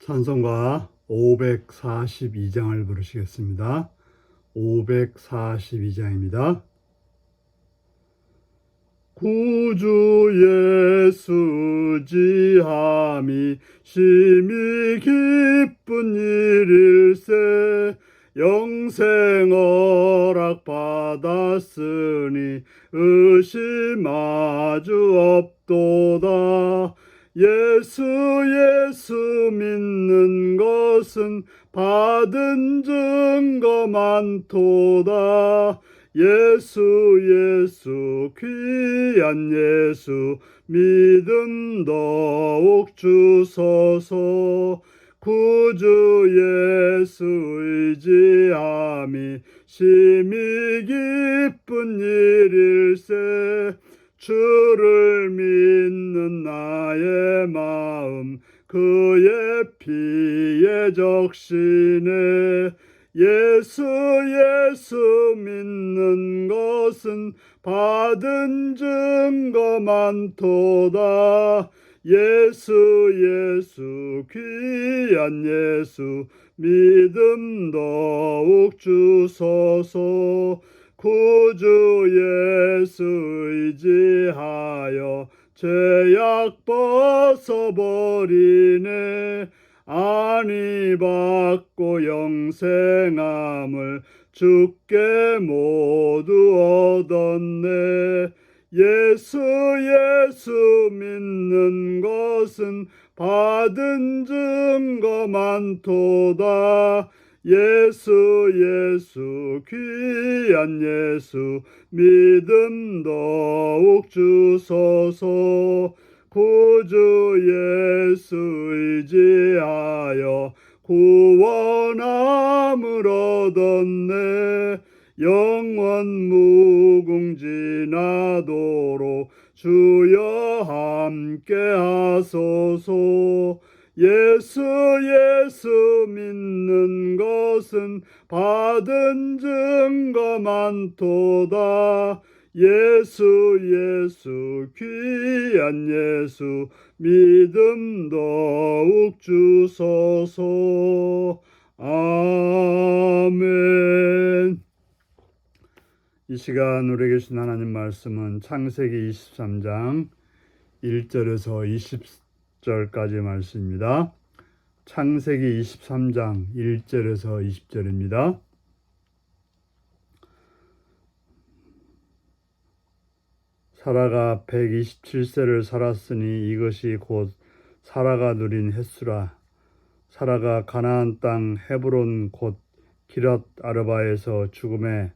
찬송가 542장을 부르시겠습니다. 542장입니다. 구주 예수 지함이 심히 기쁜 일일세. 영생 허락 받았으니 의심 아주 없도다. 예수 믿는 것은 받은 증거 많도다. 예수 귀한 예수 믿음 더욱 주소서. 구주 예수 의지함이 심히 기쁜 일일세. 주를 믿는 나의 마음 그의 피에 적시네. 예수 믿는 것은 받은 증거 많도다. 예수 귀한 예수 믿음 더욱 주소서. 구주 예수 의지하여 죄악 벗어버리네. 안위 받고 영생함을 주께 모두 얻었네. 예수 믿는 것은 받은 증거 많도다. 예수 귀한 예수 믿음 더욱 주소서. 구주 예수 의지하여 구원함을 얻었네. 영원 무궁지나도록 주여 함께 하소서. 예수 믿는 것은 받은 증거 많도다. 예수 귀한 예수 믿음 더욱 주소서. 아멘. 이 시간 우리에게 주신 하나님 말씀은 창세기 23장 1절에서 20절까지 말씀입니다. 창세기 23장 1절에서 20절입니다. 사라가 127세를 살았으니 이것이 곧 사라가 누린 햇수라. 사라가 가나안 땅 헤브론 곧 기럇 아르바에서 죽음에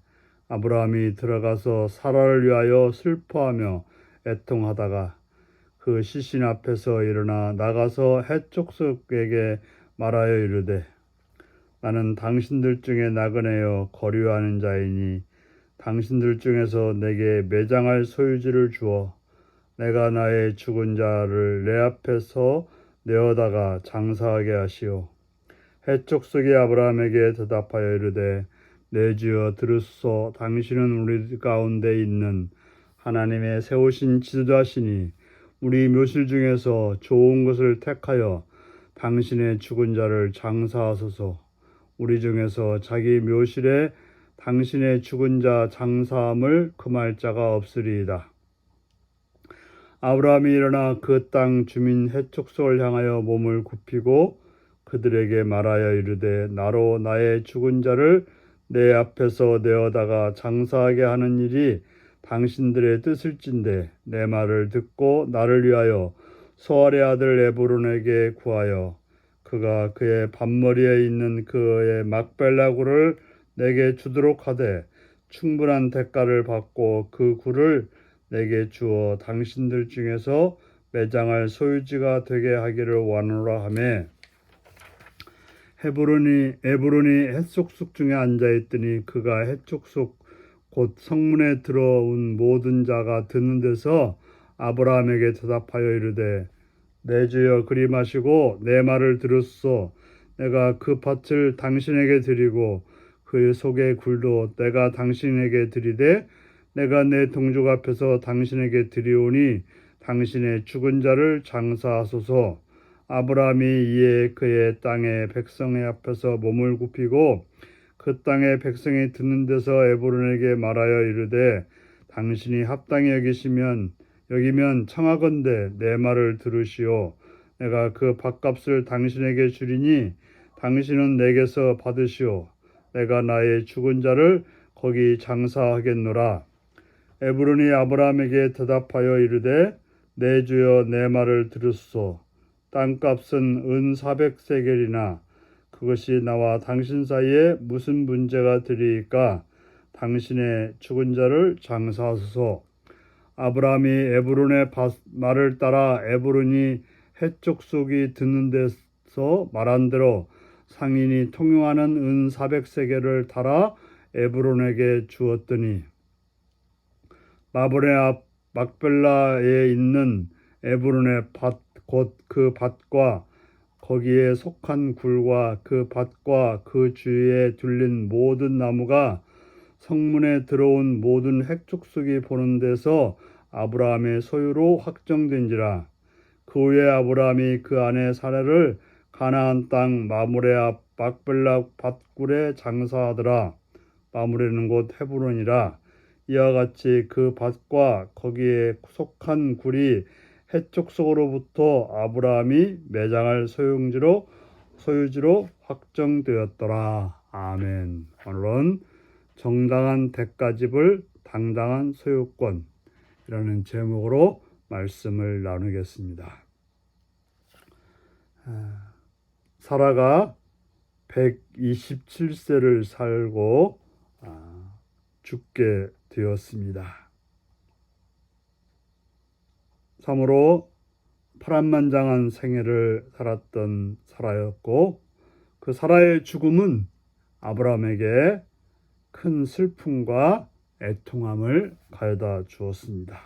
아브라함이 들어가서 사라를 위하여 슬퍼하며 애통하다가 그 시신 앞에서 일어나 나가서 헷족속에게 말하여 이르되, 나는 당신들 중에 나그네여 거류하는 자이니 당신들 중에서 내게 매장할 소유지를 주어 내가 나의 죽은 자를 내 앞에서 내어다가 장사하게 하시오. 헷족속이 아브라함에게 대답하여 이르되, 내 주여 들으소서. 당신은 우리 가운데 있는 하나님의 세우신 지도자시니 우리 묘실 중에서 좋은 것을 택하여 당신의 죽은 자를 장사하소서. 우리 중에서 자기 묘실에 당신의 죽은 자 장사함을 금할 자가 없으리이다. 아브라함이 일어나 그 땅 주민 헷족속을 향하여 몸을 굽히고 그들에게 말하여 이르되, 나로 나의 죽은 자를 내 앞에서 내어다가 장사하게 하는 일이 당신들의 뜻일진데 내 말을 듣고 나를 위하여 소알의 아들 에브론에게 구하여 그가 그의 밭머리에 있는 그의 막벨라 굴을 내게 주도록 하되 충분한 대가를 받고 그 굴을 내게 주어 당신들 중에서 매장할 소유지가 되게 하기를 원하노라 하매, 에브론이 헷족속 중에 앉아있더니 그가 헷족속 곧 성문에 들어온 모든 자가 듣는 데서 아브라함에게 대답하여 이르되, 내 주여 그리 마시고 내 말을 들으소서. 내가 그 밭을 당신에게 드리고 그 속의 굴도 내가 당신에게 드리되 내가 내 동족 앞에서 당신에게 드리오니 당신의 죽은 자를 장사하소서. 아브라함이 이에 그의 땅의 백성의 앞에서 몸을 굽히고 그 땅의 백성이 듣는 데서 에브론에게 말하여 이르되 당신이 합당히 여기면 청하건대 내 말을 들으시오. 내가 그 밭값을 당신에게 주리니 당신은 내게서 받으시오. 내가 나의 죽은 자를 거기 장사하겠노라. 에브론이 아브라함에게 대답하여 이르되 내 주여 내 말을 들으소서. 땅값은 은 400세겔이나 그것이 나와 당신 사이에 무슨 문제가 되리이까? 당신의 죽은 자를 장사하소서. 아브라함이 에브론의 말을 따라 에브론이 해쪽 속이 듣는 데서 말한 대로 상인이 통용하는 은 400세겔을 달아 에브론에게 주었더니 마브레 앞 막벨라에 있는 에브론의 밭 곧 그 밭과 거기에 속한 굴과 그 밭과 그 주위에 둘린 모든 나무가 성문에 들어온 모든 핵족속이 보는 데서 아브라함의 소유로 확정된지라. 그 후에 아브라함이 그 아내 사라를 가나안 땅 마므레 앞 막벨라 밭굴에 장사하더라. 마므레는 곧 헤브론이라. 이와 같이 그 밭과 거기에 속한 굴이 해족속으로부터 아브라함이 매장할 소유지로 확정되었더라. 아멘. 오늘은 정당한 대가집을 당당한 소유권이라는 제목으로 말씀을 나누겠습니다. 사라가 127세를 살고 죽게 되었습니다. 참으로 파란만장한 생애를 살았던 사라였고 그 사라의 죽음은 아브라함에게 큰 슬픔과 애통함을 가져다 주었습니다.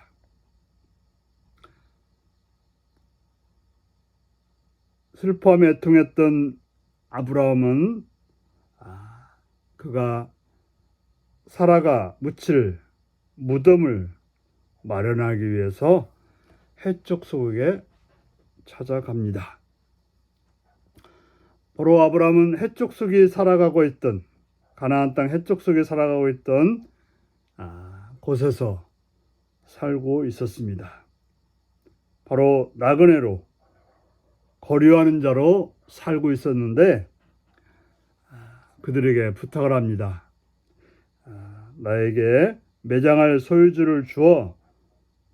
슬퍼하며 애통했던 아브라함은 그가 사라가 묻힐 무덤을 마련하기 위해서 해족속에 찾아갑니다. 바로 아브라함은 해족속이 살아가고 있던 가나안 땅 해족속에 살아가고 있던 곳에서 살고 있었습니다. 바로 나그네로 거류하는 자로 살고 있었는데 그들에게 부탁을 합니다. 나에게 매장할 소유주를 주어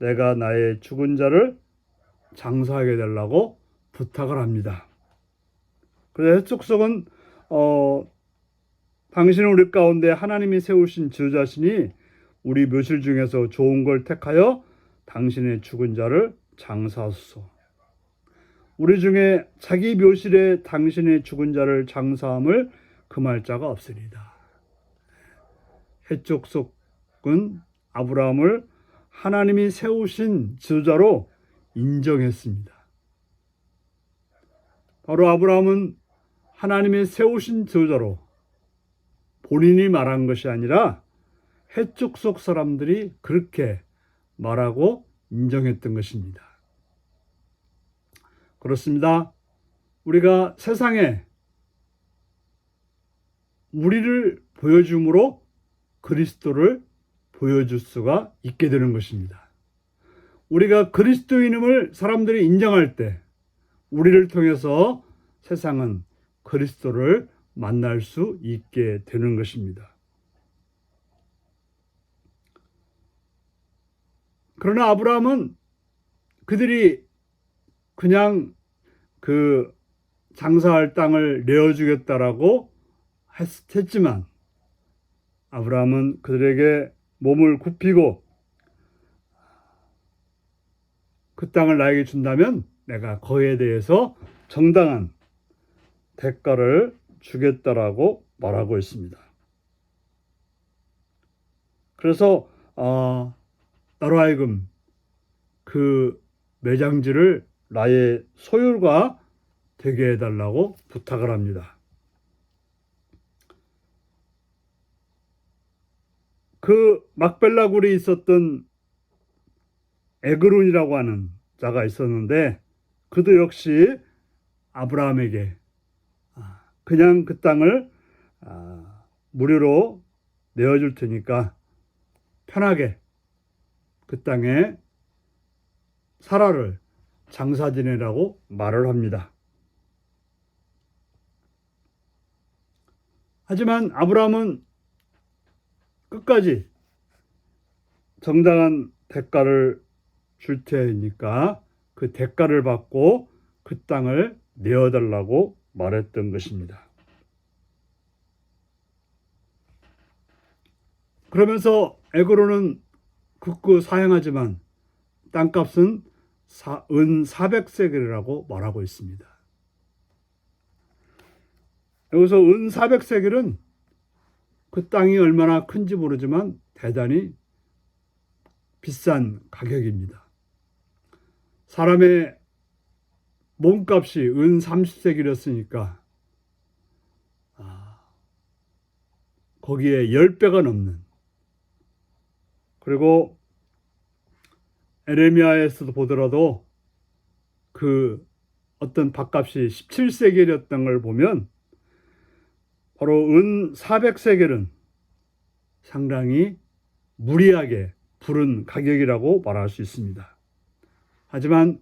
내가 나의 죽은 자를 장사하게 되려고 부탁을 합니다. 그래서 해족속은 당신은 우리 가운데 하나님이 세우신 지도자시니 우리 묘실 중에서 좋은 걸 택하여 당신의 죽은 자를 장사하소서. 우리 중에 자기 묘실에 당신의 죽은 자를 장사함을 금할 자가 없으리다. 해족속은 아브라함을 하나님이 세우신 지도자로 인정했습니다. 바로 아브라함은 하나님이 세우신 지도자로 본인이 말한 것이 아니라 해족속 사람들이 그렇게 말하고 인정했던 것입니다. 그렇습니다. 우리가 세상에 우리를 보여줌으로 그리스도를 보여줄 수가 있게 되는 것입니다. 우리가 그리스도인임을 사람들이 인정할 때 우리를 통해서 세상은 그리스도를 만날 수 있게 되는 것입니다. 그러나 아브라함은 그들이 그냥 그 장사할 땅을 내어주겠다라고 했지만 아브라함은 그들에게 몸을 굽히고 그 땅을 나에게 준다면 내가 거기에 대해서 정당한 대가를 주겠다라고 말하고 있습니다. 그래서 나로 하여금 그 매장지를 나의 소유가 되게 해달라고 부탁을 합니다. 그 막벨라 굴에 있었던 에그론이라고 하는 자가 있었는데 그도 역시 아브라함에게 그냥 그 땅을 무료로 내어줄 테니까 편하게 그 땅에 사라를 장사 지내라고 말을 합니다. 하지만 아브라함은 끝까지 정당한 대가를 줄 테니까 그 대가를 받고 그 땅을 내어달라고 말했던 것입니다. 그러면서 에고로는 극구 사양하지만 땅값은 은 400세겔이라고 말하고 있습니다. 여기서 은 400세겔은 그 땅이 얼마나 큰지 모르지만 대단히 비싼 가격입니다. 사람의 몸값이 은 30세겔이었으니까 거기에 10배가 넘는, 그리고 에레미야에서도 보더라도 그 어떤 밭값이 17세겔이었던 걸 보면 바로 은 400세겔은 상당히 무리하게 부른 가격이라고 말할 수 있습니다. 하지만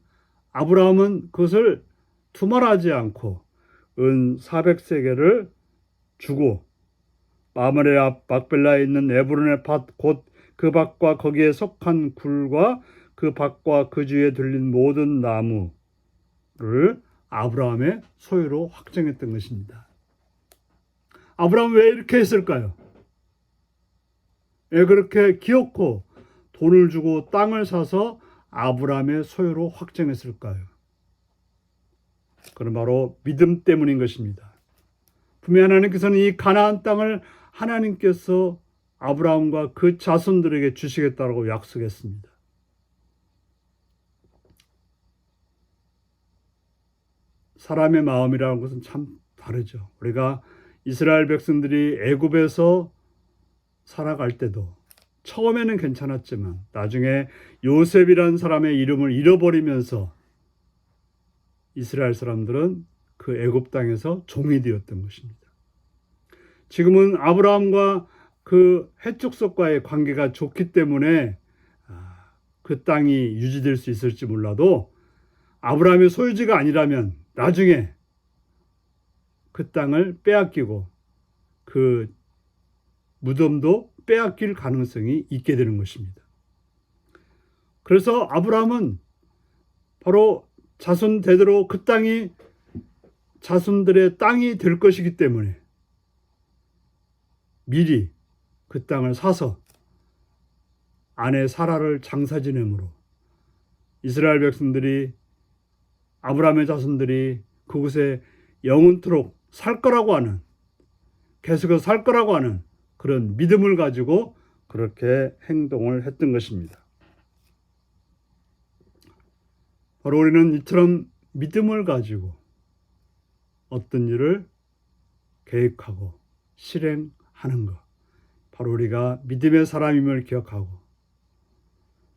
아브라함은 그것을 두말하지 않고 은 400세겔을 주고 마므레 앞 막벨라에 있는 에브론의 밭 곧 그 밭과 거기에 속한 굴과 그 밭과 그 주위에 들린 모든 나무를 아브라함의 소유로 확정했던 것입니다. 아브라함은 왜 이렇게 했을까요? 왜 그렇게 기어코 돈을 주고 땅을 사서 아브라함의 소유로 확정했을까요? 그건 바로 믿음 때문인 것입니다. 분명히 하나님께서는 이 가나안 땅을 하나님께서 아브라함과 그 자손들에게 주시겠다고 약속했습니다. 사람의 마음이라는 것은 참 다르죠. 우리가 이스라엘 백성들이 애굽에서 살아갈 때도 처음에는 괜찮았지만 나중에 요셉이라는 사람의 이름을 잃어버리면서 이스라엘 사람들은 그 애굽 땅에서 종이 되었던 것입니다. 지금은 아브라함과 그 해족속과의 관계가 좋기 때문에 그 땅이 유지될 수 있을지 몰라도 아브라함의 소유지가 아니라면 나중에 그 땅을 빼앗기고 그 무덤도 빼앗길 가능성이 있게 되는 것입니다. 그래서 아브라함은 바로 자손 대대로 그 땅이 자손들의 땅이 될 것이기 때문에 미리 그 땅을 사서 아내 사라를 장사 지내므로 이스라엘 백성들이 아브라함의 자손들이 그곳에 영원토록 살 거라고 하는, 계속해서 살 거라고 하는 그런 믿음을 가지고 그렇게 행동을 했던 것입니다. 바로 우리는 이처럼 믿음을 가지고 어떤 일을 계획하고 실행하는 것, 바로 우리가 믿음의 사람임을 기억하고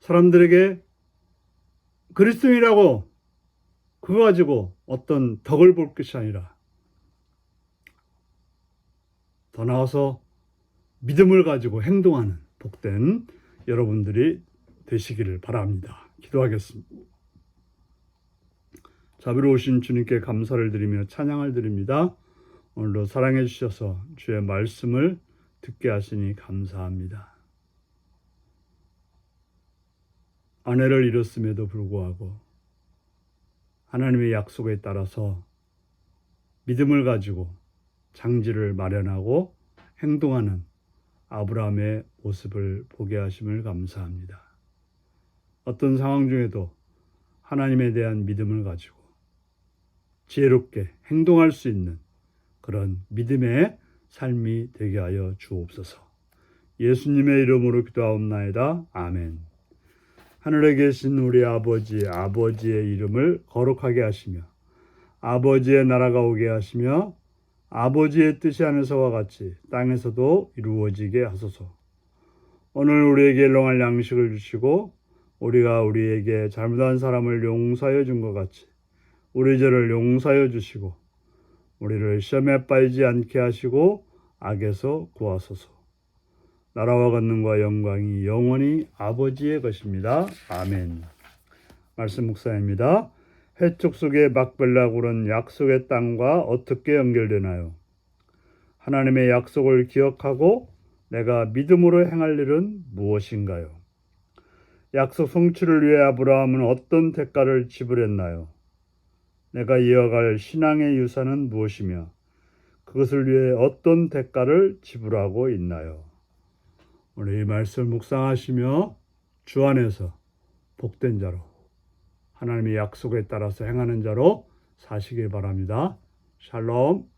사람들에게 그리스도인이라고 그거 가지고 어떤 덕을 볼 것이 아니라 더 나아가서 믿음을 가지고 행동하는 복된 여러분들이 되시기를 바랍니다. 기도하겠습니다. 자비로우신 주님께 감사를 드리며 찬양을 드립니다. 오늘도 사랑해 주셔서 주의 말씀을 듣게 하시니 감사합니다. 아내를 잃었음에도 불구하고 하나님의 약속에 따라서 믿음을 가지고 장지를 마련하고 행동하는 아브라함의 모습을 보게 하심을 감사합니다. 어떤 상황 중에도 하나님에 대한 믿음을 가지고 지혜롭게 행동할 수 있는 그런 믿음의 삶이 되게 하여 주옵소서. 예수님의 이름으로 기도하옵나이다. 아멘. 하늘에 계신 우리 아버지의 이름을 거룩하게 하시며 아버지의 나라가 오게 하시며 아버지의 뜻이 하늘에서와 같이 땅에서도 이루어지게 하소서. 오늘 우리에게 일용할 양식을 주시고 우리가 우리에게 잘못한 사람을 용서하여 준 것 같이 우리 죄를 용서하여 주시고 우리를 시험에 빠지지 않게 하시고 악에서 구하소서. 나라와 권능과 영광이 영원히 아버지의 것입니다. 아멘. 말씀 묵상입니다. 해쪽 속의 막벨라굴은 약속의 땅과 어떻게 연결되나요? 하나님의 약속을 기억하고 내가 믿음으로 행할 일은 무엇인가요? 약속 성취를 위해 아브라함은 어떤 대가를 지불했나요? 내가 이어갈 신앙의 유산은 무엇이며 그것을 위해 어떤 대가를 지불하고 있나요? 오늘 이 말씀을 묵상하시며 주 안에서 복된 자로 하나님의 약속에 따라서 행하는 자로 사시길 바랍니다. 샬롬.